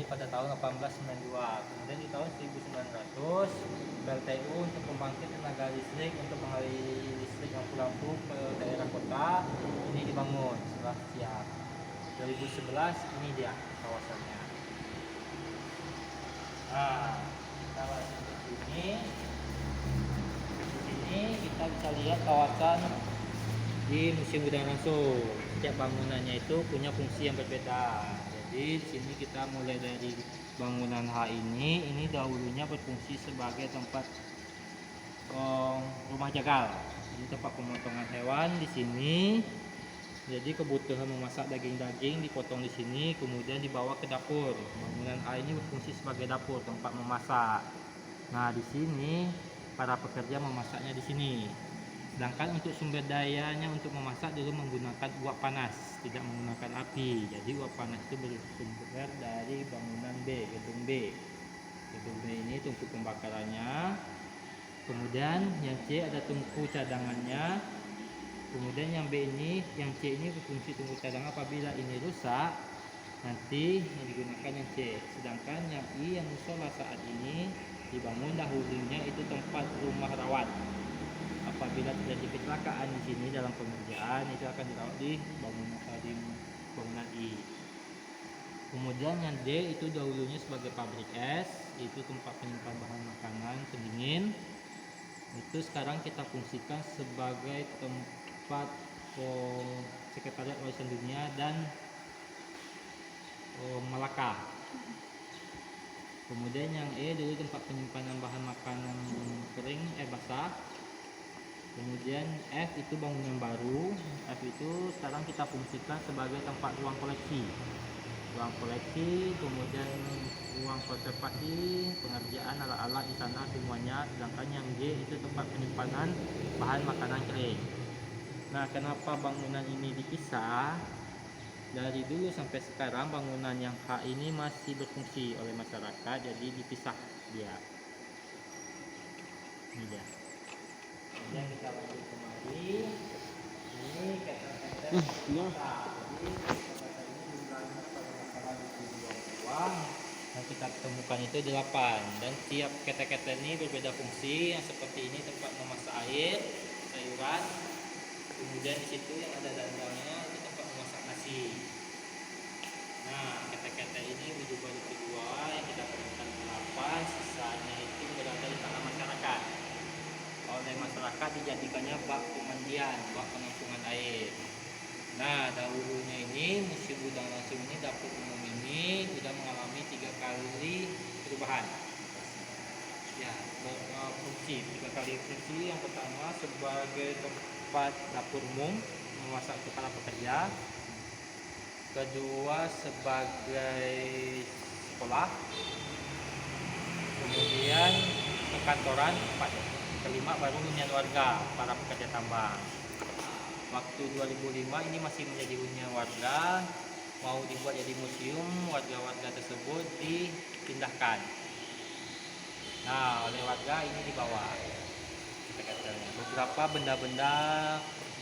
pada tahun 1892. Kemudian di tahun 1900 PLTU untuk pembangkit tenaga listrik untuk mengaliri listrik lampu-lampu ke daerah kota ini dibangun setelah siap. 2011 ini dia kawasannya. Nah, kita masuk ke sini. Di sini kita bisa lihat kawasan di Museum Budaya Ransum. Setiap bangunannya itu punya fungsi yang berbeda. Jadi di sini kita mulai dari bangunan H ini dahulunya berfungsi sebagai tempat rumah jagal. Ini tempat pemotongan hewan di sini. Jadi kebutuhan memasak daging-daging dipotong di sini, kemudian dibawa ke dapur. Bangunan A ini berfungsi sebagai dapur, tempat memasak. Nah, di sini para pekerja memasaknya di sini. Sedangkan untuk sumber dayanya untuk memasak dulu menggunakan uap panas, tidak menggunakan api. Jadi uap panas itu bersumber dari bangunan B, gedung B. Gedung B ini tungku pembakarannya. Kemudian yang C ada tungku cadangannya. Kemudian yang B ini, yang C ini berfungsi tungku cadangan. Apabila ini rusak, nanti yang digunakan yang C. Sedangkan yang I yang musola saat ini dibangun dahulunya itu tempat rumah rawat. Apabila terjadi kecelakaan di sini dalam pengerjaan itu akan dirawat di bangunan I. Kemudian yang D itu dahulunya sebagai pabrik es, itu tempat penyimpan bahan makanan pendingin. Itu sekarang kita fungsikan sebagai tempat Sekretariat Warisan Dunia dan Malaka. Kemudian yang E dulu tempat penyimpanan bahan makanan kering basah. Kemudian F itu bangunan baru. F itu sekarang kita fungsikan sebagai tempat ruang koleksi. Ruang koleksi, kemudian ruang konservasi, pengerjaan alat-alat di sana semuanya. Sedangkan yang G itu tempat penyimpanan bahan makanan kering. Nah, kenapa bangunan ini dipisah? Dari dulu sampai sekarang bangunan yang H ini masih berfungsi oleh masyarakat, jadi dipisah dia. Ini dia. Kemudian kita lanjut kembali. Ini kata-kata jadi kata-kata ini jumlahnya pada masalah 22 yang kita temukan itu 8, dan tiap kata-kata ini berbeda fungsi. Yang seperti ini tempat memasak air, sayuran. Kemudian di situ yang ada dandangnya itu tempat memasak nasi. Nah, kata-kata ini berubah kedua yang kita temukan 8, sisanya itu berada di tanah masyarakat. Oleh masyarakat dijadikannya bak pemandian, bak penampungan air. Nah, dahulunya ini Museum Budaya Ransum ini, dapur umum ini sudah mengalami 3 kali perubahan. Ya, berfungsi 3 kali fungsi. Yang pertama sebagai tempat dapur umum memasak untuk para pekerja. Kedua sebagai sekolah. Kemudian perkantoran. Kelima baru hunian warga para pekerja tambang. Waktu 2005 ini masih menjadi hunian warga, mau dibuat jadi museum, warga-warga tersebut dipindahkan. Nah, oleh warga ini dibawa. Beberapa benda-benda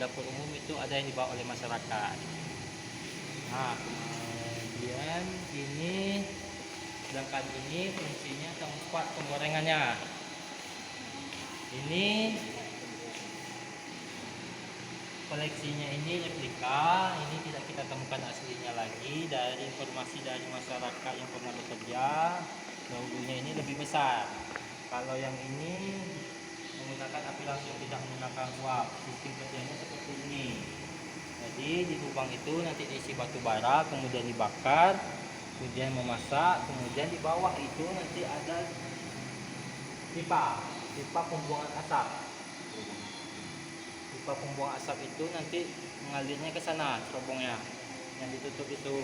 dapur umum itu ada yang dibawa oleh masyarakat. Nah, kemudian ini, sedangkan ini fungsinya tempat penggorengannya. Ini koleksinya ini replika, ini tidak kita temukan aslinya lagi. Dari informasi dari masyarakat yang pernah bekerja, dahulunya ini lebih besar. Kalau yang ini menggunakan api langsung, tidak menggunakan uap. Sistem kerjanya seperti ini. Jadi di lubang itu nanti diisi batu bara, kemudian dibakar, kemudian memasak, kemudian di bawah itu nanti ada pipa pembuangan asap. Pipa pembuangan asap itu nanti mengalirnya ke sana, cerobongnya yang ditutup itu.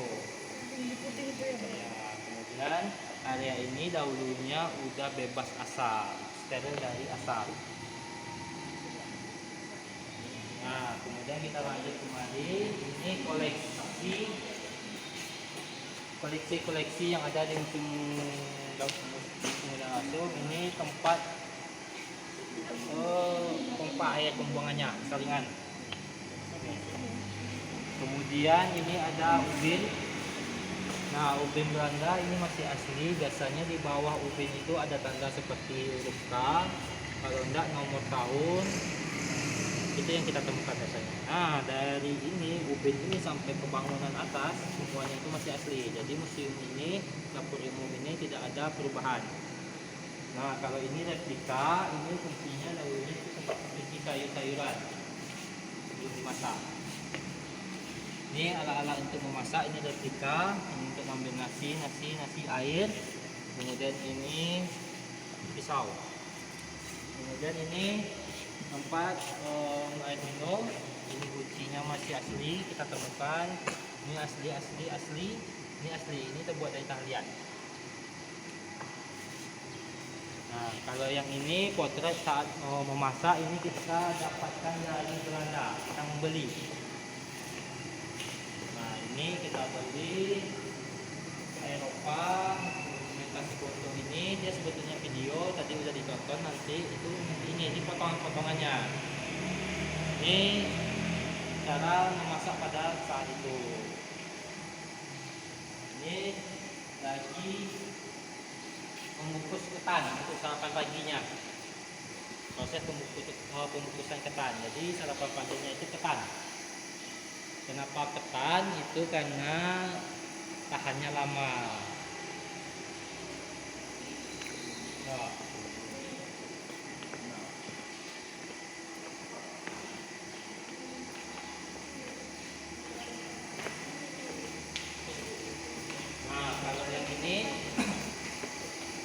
Ya, kemudian area ini dahulunya udah bebas asap, steril dari asap. Nah, kemudian kita lanjut kembali. Ini koleksi yang ada di Museum Budaya Ransum. Ini tempat pompa air pembuangannya, saringan. Kemudian ini ada ubin Nah, ubin Belanda ini masih asli. Biasanya di bawah ubin itu ada tanda seperti huruf K. Kalau enggak nomor tahun, itu yang kita temukan biasanya. Nah, dari ini ubin ini sampai ke bangunan atas semuanya itu masih asli. Jadi museum ini, dapur umum ini tidak ada perubahan. Nah, kalau ini replika, ini fungsinya dahulunya itu tempat memiliki sayur-sayuran sebelum dimasak. Ini ala-ala untuk memasak, ini replika, ini untuk mengambil nasi, air. Kemudian ini pisau. Kemudian ini tempat air minum. Ini gucinya masih asli, kita temukan. Ini asli. Ini asli, ini terbuat dari tahlian. Nah, kalau yang ini potret saat memasak, ini kita dapatkan dari Belanda, kita membeli. Nah, ini kita beli ke Eropa. Dokumentasi foto ini dia sebetulnya video, tadi udah ditonton, nanti itu ini potongan-potongannya. Ini cara memasak pada saat itu. Ini lagi membungkus ketan untuk sarapan paginya. Proses pembungkusan ketan. Jadi sarapan paginya itu ketan. Kenapa ketan? Itu karena tahannya lama. Nah, kalau yang ini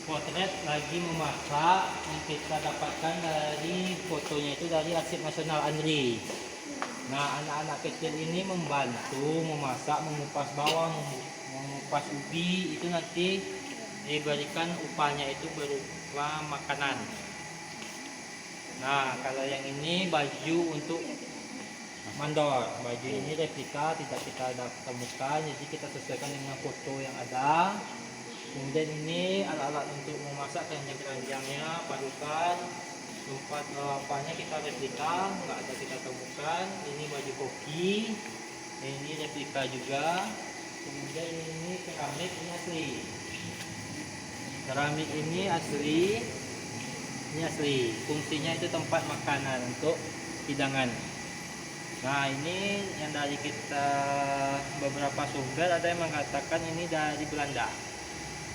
potret lagi memasak, yang kita dapatkan dari fotonya itu dari Arsip Nasional ANRI. Nah, anak-anak kecil ini membantu memasak, mengupas bawang, mengupas ubi, itu nanti diberikan upahnya itu berupa makanan. Nah, kalau yang ini baju untuk mandor. Baju ini replika, tidak kita temukan, jadi kita sesuaikan dengan foto yang ada. Kemudian ini alat-alat untuk memasak, keranjang-keranjangnya, padukan, tempat apanya kita replika, nggak ada kita temukan. Ini baju koki, ini replika juga. Kemudian ini keramik, ini asli. Keramik ini asli. Fungsinya itu tempat makanan untuk hidangan. Nah, ini yang dari kita beberapa sumber ada yang mengatakan ini dari Belanda,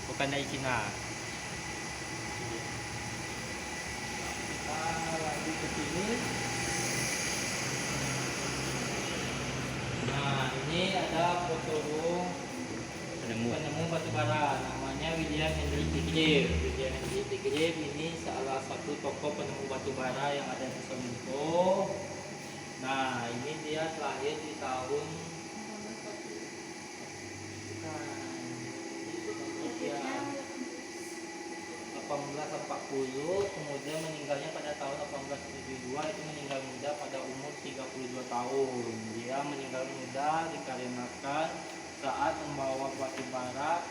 bukan dari Cina. Kita lanjut ke sini. Nah, ini ada foto penemu batu bara, namanya William Henry Tigrave. William Henry Tigrave ini salah satu tokoh penemu batu bara yang ada di Seminto. Nah, ini dia lahir di tahun 1840, kemudian meninggalnya pada tahun 1872, itu meninggal muda pada umur 32 tahun. Dia meninggal muda dikarenakan saat membawa batu bara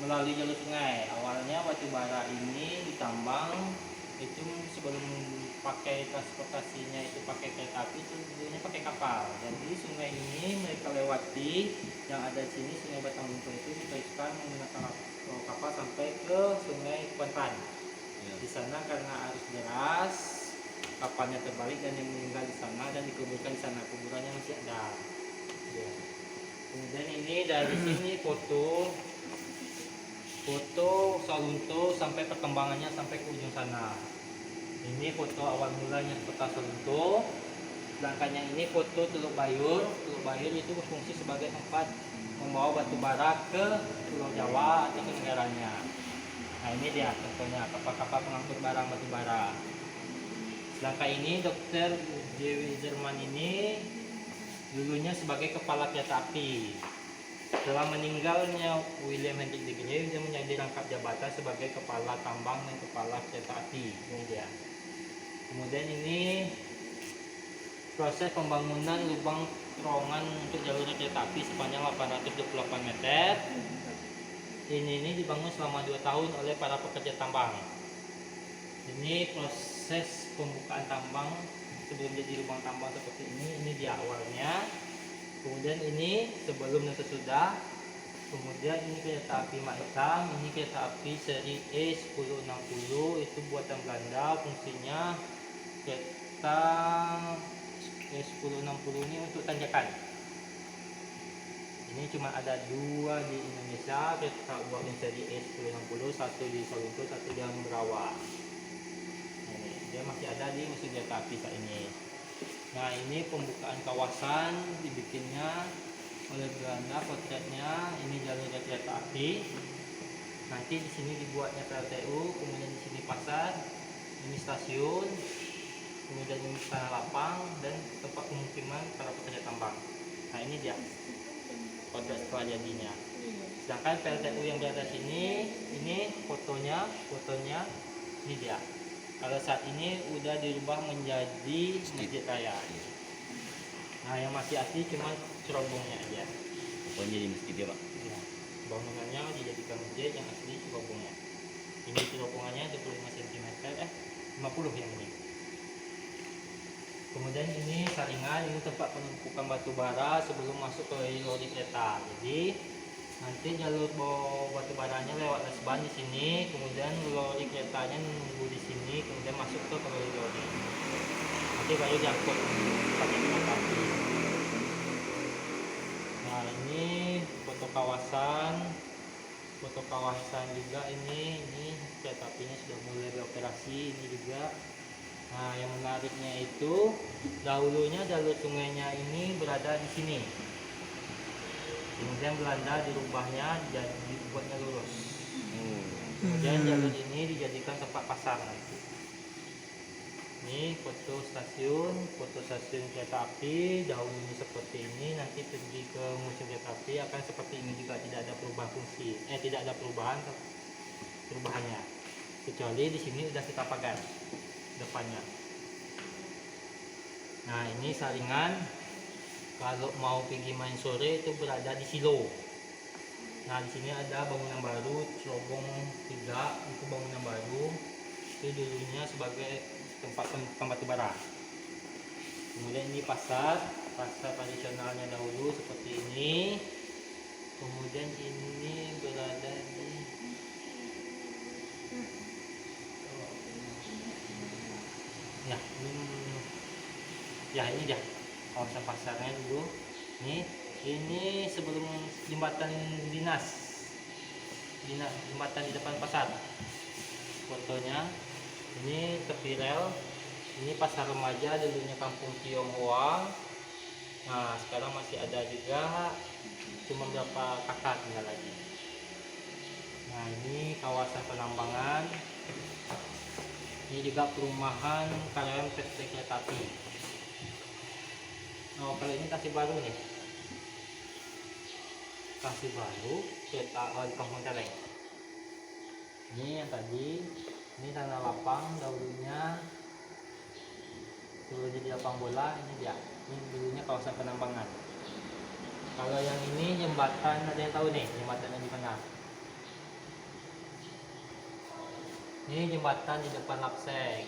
melalui jalur sungai. Awalnya batu bara ini ditambang, itu sebelum pakai transportasinya itu pakai kereta api, itu dulunya pakai kapal. Jadi sungai ini mereka lewati, yang ada di sini Sungai Batang Bungkul itu diteruskan menggunakan kapal sampai ke Sungai Kuantan. Di sana karena arus deras, kapalnya terbalik dan yang meninggal di sana dan dikuburkan di sana, kuburannya masih ada. Kemudian ini dari sini foto Salunto sampai perkembangannya sampai ke ujung sana. Ini foto awal mulanya kota Salunto. Sedangkan yang ini foto Teluk Bayur. Teluk Bayur itu berfungsi sebagai tempat membawa batu bara ke Pulau Jawa atau ke negaranya. Nah, ini dia contohnya kapal-kapal pengangkut barang batu bara. Sedangkan ini Dr. Dewi Zerman ini dulunya sebagai kepala kereta api. Setelah meninggalnya William Henry Tigrave, dia menjadi rangkap jabatan sebagai kepala tambang dan kepala kereta api. Ini dia. Kemudian ini proses pembangunan lubang terowongan untuk jalur kereta api sepanjang 828 meter. Ini dibangun selama 2 tahun oleh para pekerja tambang. Ini proses pembukaan tambang sebelum jadi lubang tambang seperti ini dia awalnya. Kemudian ini sebelum dan sesudah. Kemudian ini kereta api mak hitam, ini kereta api seri E1060, itu buatan Belanda. Fungsinya kereta E1060 ini untuk tanjakan. Ini cuma ada dua di Indonesia, kereta uap yang seri E1060, satu di Sorunto, satu di Ambarawa. Ini dia masih ada di mesin kereta api saat ini. Nah, ini pembukaan kawasan dibikinnya oleh Belanda, potretnya. Ini jalur kereta api. Nanti di sini dibuatnya PLTU, kemudian di sini pasar, ini stasiun, kemudian ini tanah lapang dan tempat pemukiman para pekerja tambang. Nah, ini dia potret setelah jadinya. Sedangkan PLTU yang berada sini, ini fotonya ini dia. Kalau saat ini udah dirubah menjadi masjid raya. Nah, yang masih asli cuma cerobongnya aja. Pokoknya di masjid ya Pak. Ya, bangunannya dijadikan masjid, yang asli cerobongnya. Ini cerobongannya 25 cm, 50 yang ini. Kemudian ini saringan, ini tempat penumpukan batu bara sebelum masuk ke lori kereta. Jadi nanti jalur batu baranya lewat Lesban di sini, kemudian lori keretanya nunggu di sini, kemudian masuk ke lori. Nanti baru diangkut pakai kereta api. Nah, ini foto kawasan juga ini kereta apinya sudah mulai beroperasi ini juga. Nah, yang menariknya itu dahulunya jalur sungainya ini berada di sini. Kemudian Belanda dirubahnya jadi dibuatnya lurus. Kemudian jalur ini dijadikan tempat pasar nanti. Ini foto stasiun kereta api. Dahulunya seperti ini, nanti pergi ke museum kereta api akan seperti ini juga, tidak ada perubahan fungsi. Tidak ada perubahannya. Kecuali di sini udah kita pagar depannya. Nah, ini saringan. Kalau mau pergi main sore itu berada di Silo. Nah, di sini ada bangunan baru, cerobong 3, itu bangunan baru. Itu dulunya sebagai tempat batu bara. Kemudian ini pasar tradisionalnya dahulu seperti ini. Kemudian ini berada di ini dia kawasan pasarnya dulu. Ini sebelum jembatan jembatan di depan pasar. Fotonya ini tepi rel. Ini pasar remaja, dulunya kampung Tionghoa. Nah, sekarang masih ada juga, cuma berapa kakak tinggal lagi. Nah, ini kawasan penambangan. Ini juga perumahan karyawan PT Kereta Api. Oh, kalau ini kasih baru nih. Kasih baru kereta di Kampung Celeng. Ini yang tadi, ini tanah lapang dahulunya. Dulu jadi lapang bola, ini dia. Ini dulunya kawasan penambangan. Kalau yang ini jembatan, ada yang tahu nih jembatannya di mana? Ini jembatan di depan Lapseng.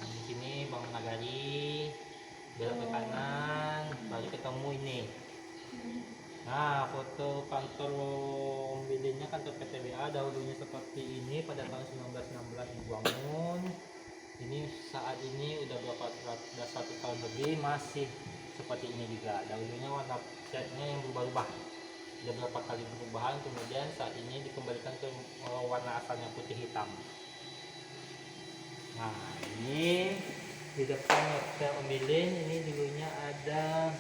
Di sini Bangun Nagari. Belok ke kanan, baru ketemu ini. Nah, foto kantor mobilnya, kantor PTBA dahulunya seperti ini pada tahun 1916 dibangun. Ini saat ini udah udah 1 tahun lebih masih seperti ini juga. Dahulunya warna catnya yang berubah-ubah. Udah berapa kali perubahan, kemudian saat ini dikembalikan ke warna asalnya putih hitam. Nah, ini di depan Hotel Ombilin, ini dulunya ada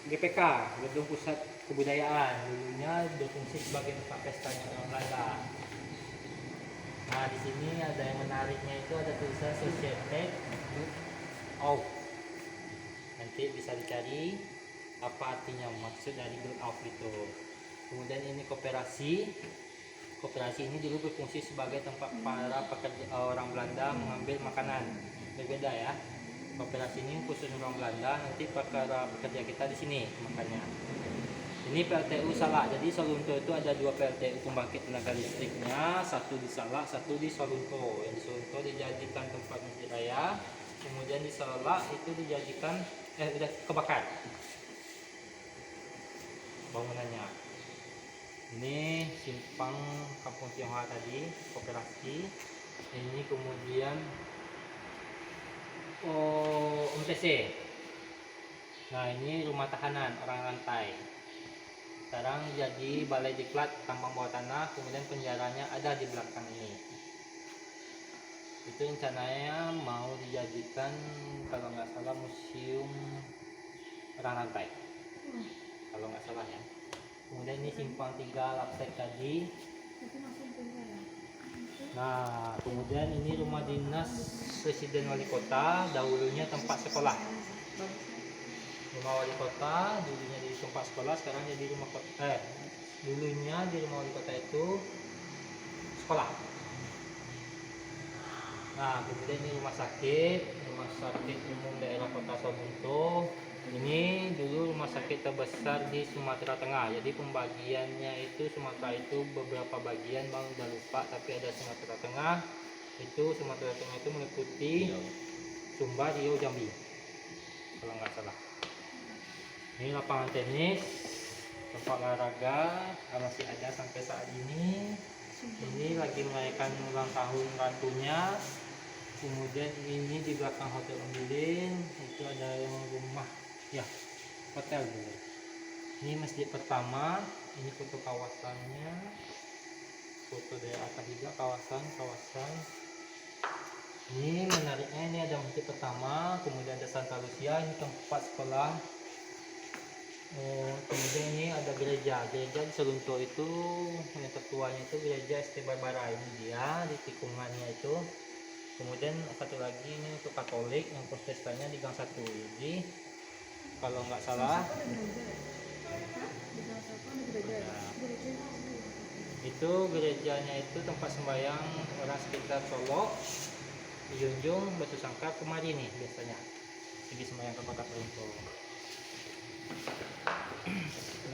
GPK, Gedung Pusat Kebudayaan. Dulunya berfungsi sebagai tempat pestanya orang Belanda. Nah, di sini ada yang menariknya, itu ada tulisan Société Auf. Nanti bisa dicari apa artinya, maksud dari Good Auf itu. Kemudian ini koperasi. Koperasi ini dulu berfungsi sebagai tempat para pekerja orang Belanda mengambil makanan. Berbeda ya. Koperasi ini khusus orang Belanda, nanti para pekerja kita di sini makannya. Ini PLTU Salak. Jadi Sorunto itu ada 2 PLTU pembangkit tenaga listriknya, satu di Salak, satu di Sorunto. Yang di Sorunto dijadikan tempat masjid raya, kemudian di sela itu dijadikan udah kebakar bangunannya. Ini simpang Kampung Tionghoa tadi, koperasi. Ini kemudian MTC. Nah, ini rumah tahanan orang rantai. Sekarang jadi balai diklat tambang bawah tanah, kemudian penjaranya ada di belakang ini. Itu rencananya mau dijadikan kalau nggak salah museum orang rantai. Kalau nggak salah ya. Kemudian ini simpang 3 Lapsek tadi. Nah, kemudian ini rumah dinas Presiden Wali Kota, dahulunya tempat sekolah. Rumah wali kota dulunya di tempat sekolah, sekarang jadi rumah kota. Dulunya di rumah wali kota itu sekolah. Nah, kemudian ini rumah sakit umum daerah Kota Sobunto. Ini dulu rumah sakit terbesar di Sumatera Tengah. Jadi pembagiannya itu Sumatera itu beberapa bagian, bang udah lupa, tapi ada Sumatera Tengah. Itu Sumatera Tengah itu meliputi Sumbar, Riau, Jambi, kalau nggak salah. Ini lapangan tenis, tempat olahraga masih ada sampai saat ini. Ini lagi merayakan ulang tahun ratunya. Kemudian ini di belakang Hotel Umbilin itu ada yang rumah ya, hotel dulu. Ini masjid pertama, ini foto kawasannya, foto dari atas juga kawasan. Ini menariknya, ini ada masjid pertama, kemudian ada Santa Lucia, ini tempat sekolah. Kemudian ini ada gereja di Selunto itu, yang tertuanya itu gereja ST Barbara, ini dia di tikungannya itu. Kemudian satu lagi ini untuk Katolik, yang Protestannya di Gang 1. Jadi kalau nggak salah itu gerejanya itu tempat sembahyang orang sekitar Solo, Junjung, Batu Sangkar, kemari nih biasanya pergi sembahyang ke Kota Selunto.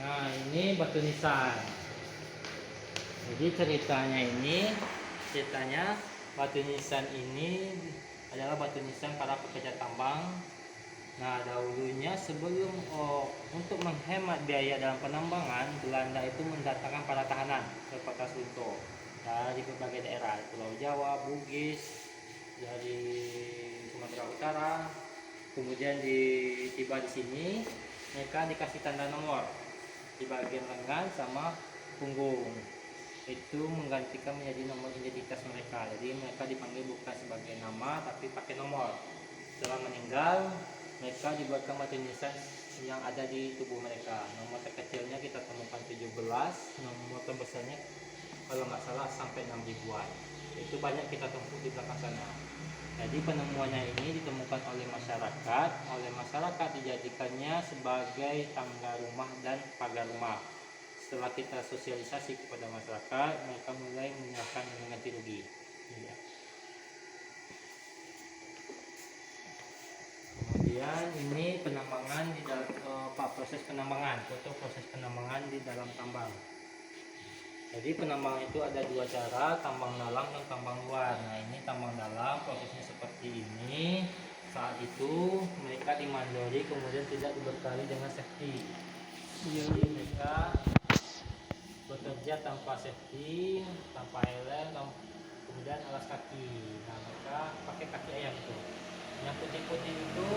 Nah, ini batu nisan. Jadi ceritanya batu nisan ini adalah batu nisan para pekerja tambang. Nah, dahulunya sebelum untuk menghemat biaya dalam penambangan, Belanda itu mendatangkan para tahanan ke Kota Selunto dari berbagai daerah, Pulau Jawa, Bugis, dari Sumatera Utara. Kemudian tiba di sini, mereka dikasih tanda nomor di bagian lengan sama punggung. Itu menggantikan menjadi nomor identitas mereka. Jadi mereka dipanggil bukan sebagai nama tapi pakai nomor. Setelah meninggal, mereka dibuatkan batu nisan yang ada di tubuh mereka. Nomor terkecilnya kita temukan 17, nomor terbesarnya kalau nggak salah sampai 6 ribuan. Itu banyak kita tempuh di belakang sana. Jadi penemuannya ini ditemukan oleh masyarakat dijadikannya sebagai tangga rumah dan pagar rumah. Setelah kita sosialisasi kepada masyarakat, mereka mulai menyerahkan ganti rugi. Ya. Kemudian ini penambangan di dalam proses penambangan, foto proses penambangan di dalam tambang. Jadi penambangan itu ada dua cara, tambang dalam dan tambang luar. Nah, ini tambang dalam, prosesnya seperti ini. Saat itu mereka dimandori, kemudian tidak dibekali dengan safety. Jadi mereka bekerja tanpa safety, tanpa helm, kemudian alas kaki. Nah, mereka pakai kaki ayam itu. Yang putih-putih itu,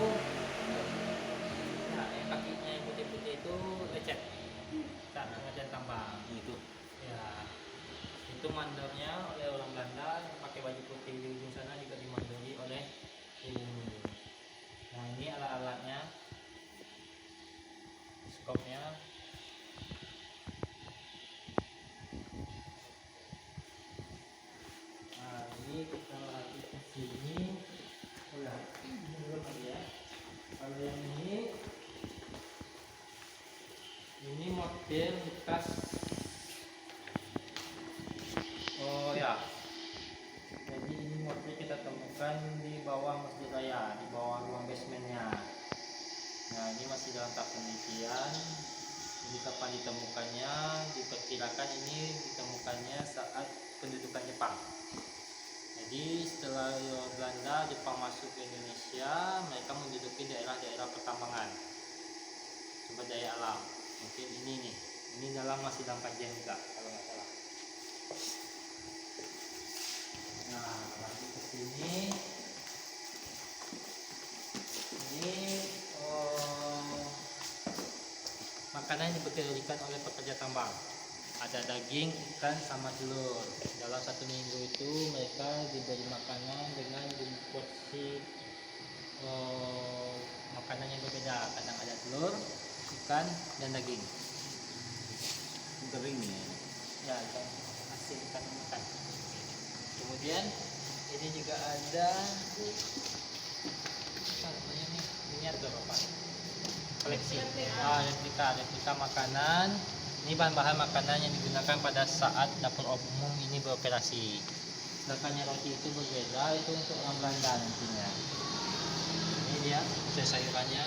nah, yang kakinya yang putih-putih itu lecet saat mengerjakan tambang. Itu Ya, itu mandornya oleh orang Belanda, yang pakai baju putih di ujung sana juga dimandori oleh ini. Nah, ini alat-alatnya, skopnya. Nah, ini kita lagi ke sini. Oh ya, ini belum lagi ya. Kalau yang ini model bekas. Oh ya, jadi ini mobil kita temukan di bawah Masjid Raya, di bawah ruang basementnya. Nah, ini masih dalam tahap penelitian. Ini kapan ditemukannya? Diperkirakan ini ditemukannya saat pendudukan Jepang. Jadi setelah Belanda, Jepang masuk ke Indonesia, mereka menduduki daerah-daerah pertambangan, sumber daya alam. Mungkin ini nih, ini masih dalam kajian juga kalau nggak salah. Nah, lanjut ke sini. Ini makanan yang diberikan oleh pekerja tambang. Ada daging, ikan, sama telur. Dalam 1 minggu itu mereka diberi makanan dengan porsi makanan yang berbeda. Kadang ada telur, ikan, dan daging. Kering ya. Ya, ikan asin, ikan. Kemudian ini juga ada apa namanya nih? Miniatur apa? Koleksi. Replika makanan. Ini bahan-bahan makanan yang digunakan pada saat dapur umum ini beroperasi. Sedangkan yang roti itu berbeda, itu untuk orang Belanda nantinya. Ini dia sayurannya.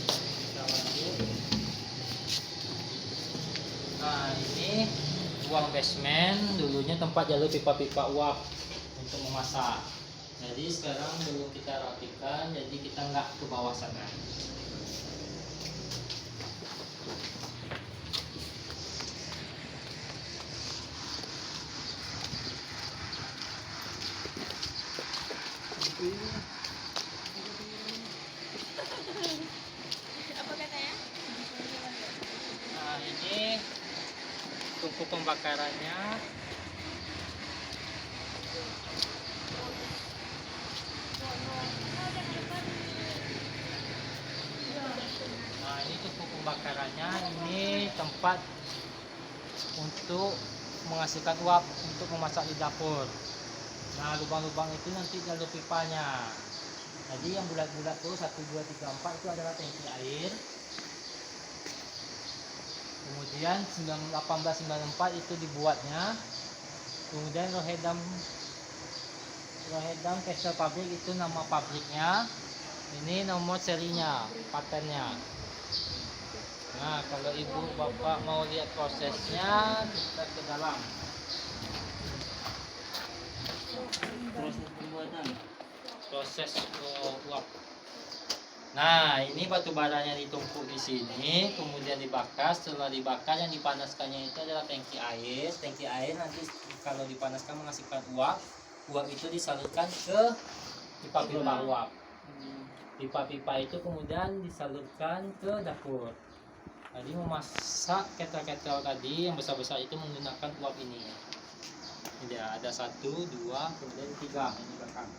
Kita lanjut. Nah, ini ruang basement, dulunya tempat jalur pipa-pipa uap untuk memasak. Jadi sekarang belum kita rapikan, jadi kita nggak ke bawah sana. Apa katanya? Nah, ini tungku pembakarannya. Nah, ini tungku pembakarannya. Ini tempat untuk menghasilkan uap untuk memasak di dapur. Nah, lubang-lubang itu nanti jalur pipanya. Jadi yang bulat-bulat tuh 1, 2, 3, 4 itu adalah tangki air. Kemudian 1894 itu dibuatnya. Kemudian Rohedam Castle Pabrik itu nama pabriknya. Ini nomor serinya, patennya. Nah, kalau ibu bapak mau lihat prosesnya, kita ke dalam. Proses pembuatan. Proses uap. Nah, ini batu baranya ditumpuk di sini, kemudian dibakar. Setelah dibakar, yang dipanaskannya itu adalah tangki air. Tangki air nanti kalau dipanaskan menghasilkan uap. Uap itu disalurkan ke pipa-pipa uap. Pipa-pipa itu kemudian disalurkan ke dapur. Jadi memasak ketel-ketel tadi yang besar-besar itu menggunakan uap ini. Ini dia, ada 1, 2, kemudian 3 ini belakang.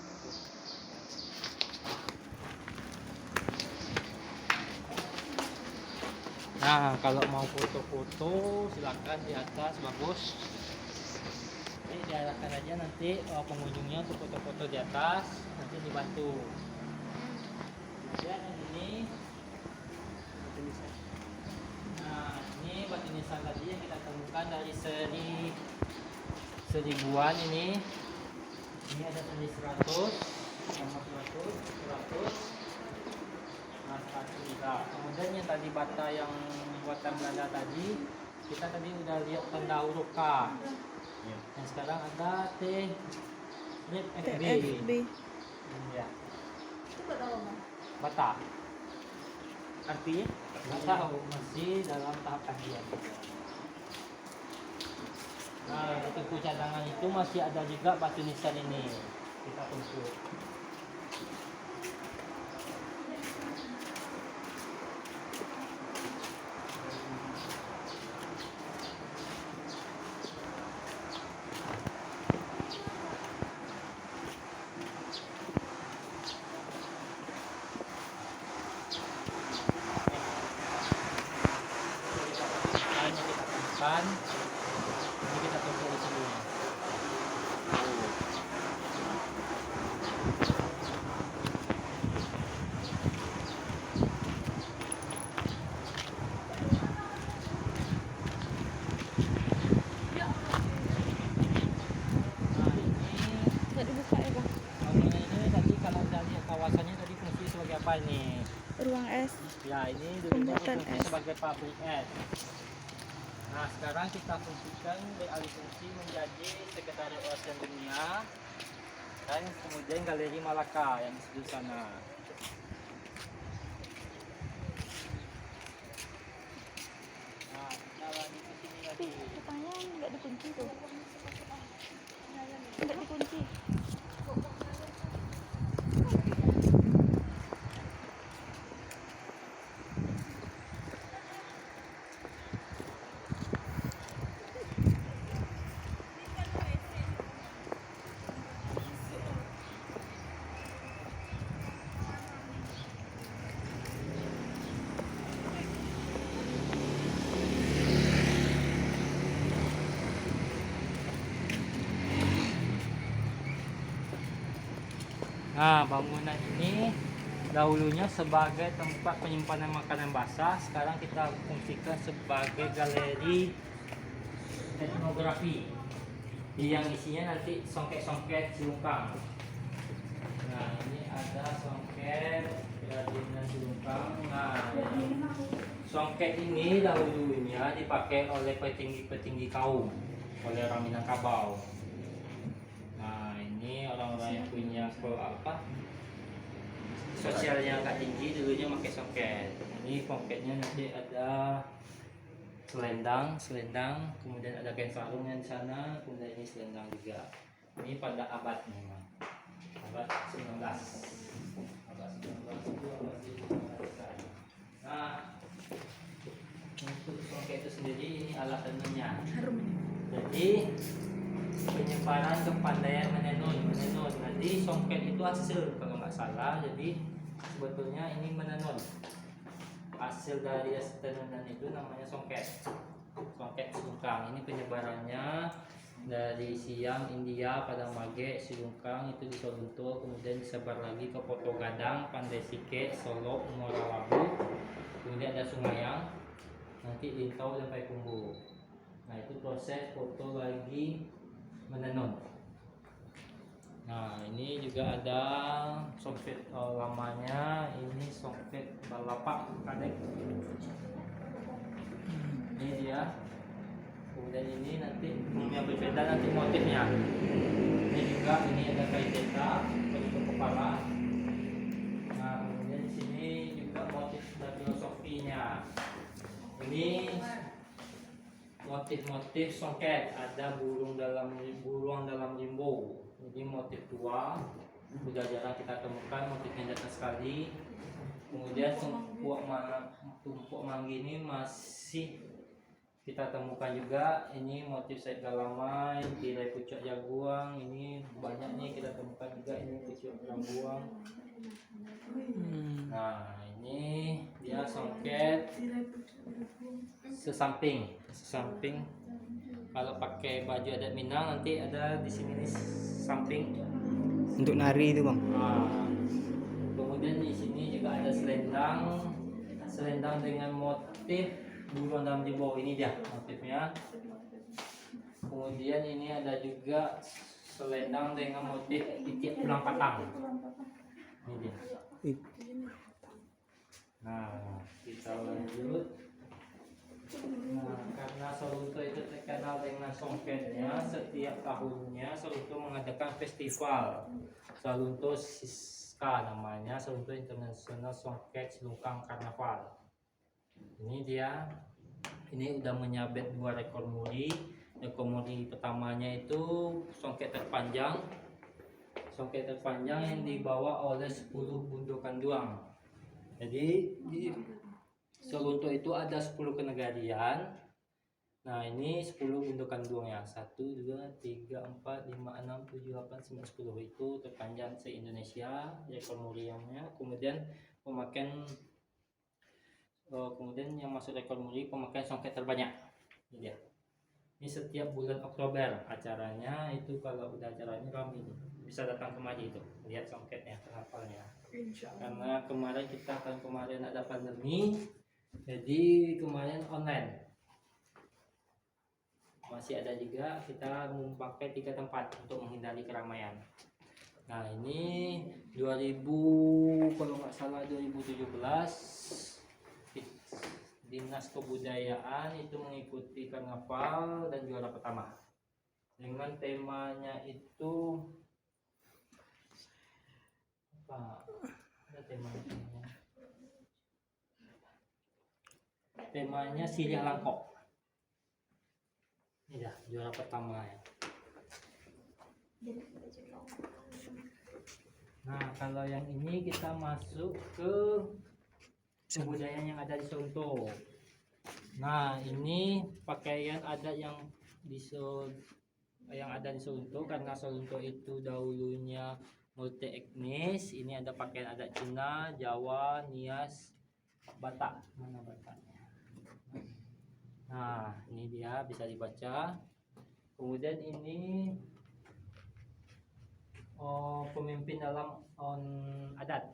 Nah, kalau mau foto-foto silakan di atas, bagus. Ini diarahkan aja nanti pengunjungnya untuk foto-foto di atas, nanti dibantu. Kemudian yang ini, nah ini batu nisan tadi yang kita temukan dari seribuan ini. Ini ada seri 100, nomor 100. Nah, 103. Kemudian yang tadi bata yang buatan Belanda tadi, kita tadi udah lihat tanda huruf K. Ya. Yang sekarang ada T, FB. TFB. Ini ya, Itu buat apa, Bang? bata. Artinya nggak tahu, masih dalam tahap kajian. Nah, di tungku cadangan itu masih ada juga batu nisan ini. Kita tumpuk. Hanya kita temukan, ini kita tumpuk di sini. Nah, ini Nggak dibuka ya, Bang? bangunan ini tadi kalau udah lihat kawasannya tadi fungsi sebagai apa ini? Ruang es. Ya, ini dulunya Pembuatan berfungsi es. sebagai pabrik es. Nah, sekarang kita fungsikan beralih fungsi menjadi Sekretariat Warisan Dunia dan kemudian Galeri Malaka yang di sebelah sana. Nah, kita lanjut ke sini lagi. Katanya nggak dikunci tuh. Nggak dikunci. Nah, bangunan ini dahulunya sebagai tempat penyimpanan makanan basah, sekarang kita fungsikan sebagai galeri etnografi yang isinya nanti songket-songket Silungkang. Nah, ini ada songket kerajinan Silungkang. Nah, songket ini dahulunya dipakai oleh petinggi-petinggi kaum, oleh orang Minangkabau. Nah, ini orang-orang yang punya sosialnya agak tinggi dulunya pakai songket. Ini songketnya nanti ada selendang, kemudian ada kain sarungnya di sana, kemudian ini selendang juga. Ini pada abad memang, abad 19. Abad 19 itu abad 19. Nah, untuk songket itu sendiri ini alat tenunnya. Jadi penyebaran kepandaian menenun. Jadi songket itu hasil kalau nggak salah. Jadi sebetulnya ini menenun. Hasil dari tenunan itu namanya songket. Songket Silungkang. Ini penyebarannya dari Siam, India, Padang Mage, Silungkang itu di Solunto, kemudian disebar lagi ke Poto Gadang, Pandai Sike, Solo, Muara Labu, kemudian ada Sungayang, nanti Lintau dan Payakumbuh. Nah, itu proses foto lagi menenun. Nah, ini juga ada songket lamanya, ini songket balapak kadek. Ini dia. Kemudian ini nanti yang berbeda nanti motifnya. Ini juga ini ada kain cetak penutup kepala. Nah, kemudian di sini juga motif dan filosofinya. Ini motif-motif songket, ada burung dalam limbo. Ini motif tua, sudah jarang kita temukan, motifnya nyata sekali. Kemudian tumpuk manggi ini masih kita temukan juga. Ini motif Said Galamai, tirai pucuk jaguang, ini banyak nih kita temukan juga. Ini pucuk jaguang. Nah, ini dia songket sesamping. Kalau pakai baju adat Minang nanti ada di sini nih samping Untuk nari itu bang. Kemudian di sini juga ada selendang dengan motif burung dalam limbo. Ini dia motifnya. Kemudian ini ada juga selendang dengan motif itik pulang patang. Ini dia. Nah, kita lanjut. Nah, karena Solunto itu terkenal dengan songketnya, setiap tahunnya Solunto mengadakan festival Solunto Siska, namanya Solunto International Songket Silungkang Karnaval. Ini dia, ini udah menyabet 2 rekor muri. Rekor muri pertamanya itu songket terpanjang yang dibawa oleh 10 bundur kanduang. Jadi di Solunto itu ada 10 kenegarian. Nah, ini 10 bundur kanduang ya. 1, 2, 3, 4, 5, 6, 7, 8, 9, 10. Itu terpanjang se-Indonesia rekor muriannya. Kemudian yang masuk rekor muri pemakaian songket terbanyak. Ini dia. Ini setiap bulan Oktober acaranya itu, kalau udah acaranya ramai nih. Bisa datang kemari itu, lihat songketnya, terhafalnya. Karena tahun kemarin ada pandemi, jadi kemarin online. Masih ada juga kita memakai 3 tempat untuk menghindari keramaian. Nah, ini 2000 kalau nggak salah 2017 Dinas Kebudayaan itu mengikuti karnaval dan juara pertama. Dengan temanya itu apa? Ada temanya. Temanya Silih Langkok. Ini dah juara pertama ya. Nah, kalau yang ini kita masuk ke kebudayaan yang ada di Sonto. Nah, ini pakaian adat yang ada di Sonto, karena Sonto itu dahulunya multi etnis. Ini ada pakaian adat Cina, Jawa, Nias, Batak. Mana Bataknya? Nah, ini dia bisa dibaca. Kemudian ini pemimpin dalam adat.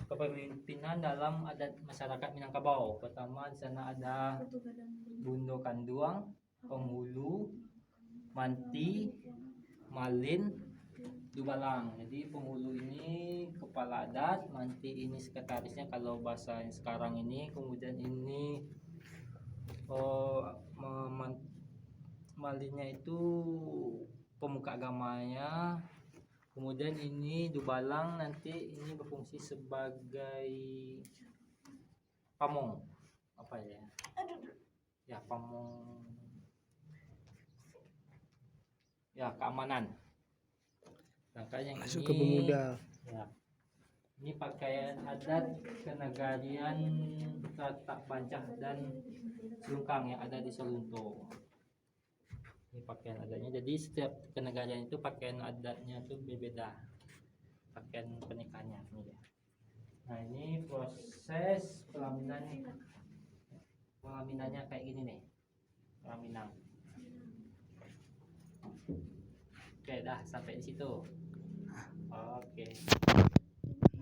Kepemimpinan dalam adat masyarakat Minangkabau. Pertama di sana ada Bundo Kanduang, Penghulu, Manti, Malin, Dubalang. Jadi penghulu ini kepala adat, Manti ini sekretarisnya kalau bahasa yang sekarang ini. Kemudian ini Malinnya itu pemuka agamanya. Kemudian ini Dubalang nanti ini berfungsi sebagai pamong, apa ya? Ya pamong, ya keamanan. Sedangkan yang Masuk ini, ke pemuda. ya, ini pakaian adat kenegarian Tatak Pancah dan Selungkang yang ada di Selunto. Ini pakaian adatnya. Jadi setiap kenegarian itu pakaian adatnya itu berbeda. Pakaian pernikahannya ini ya. Nah, ini proses pelaminannya kayak gini nih. Pelaminan. Oke, dah sampai di situ. Oke.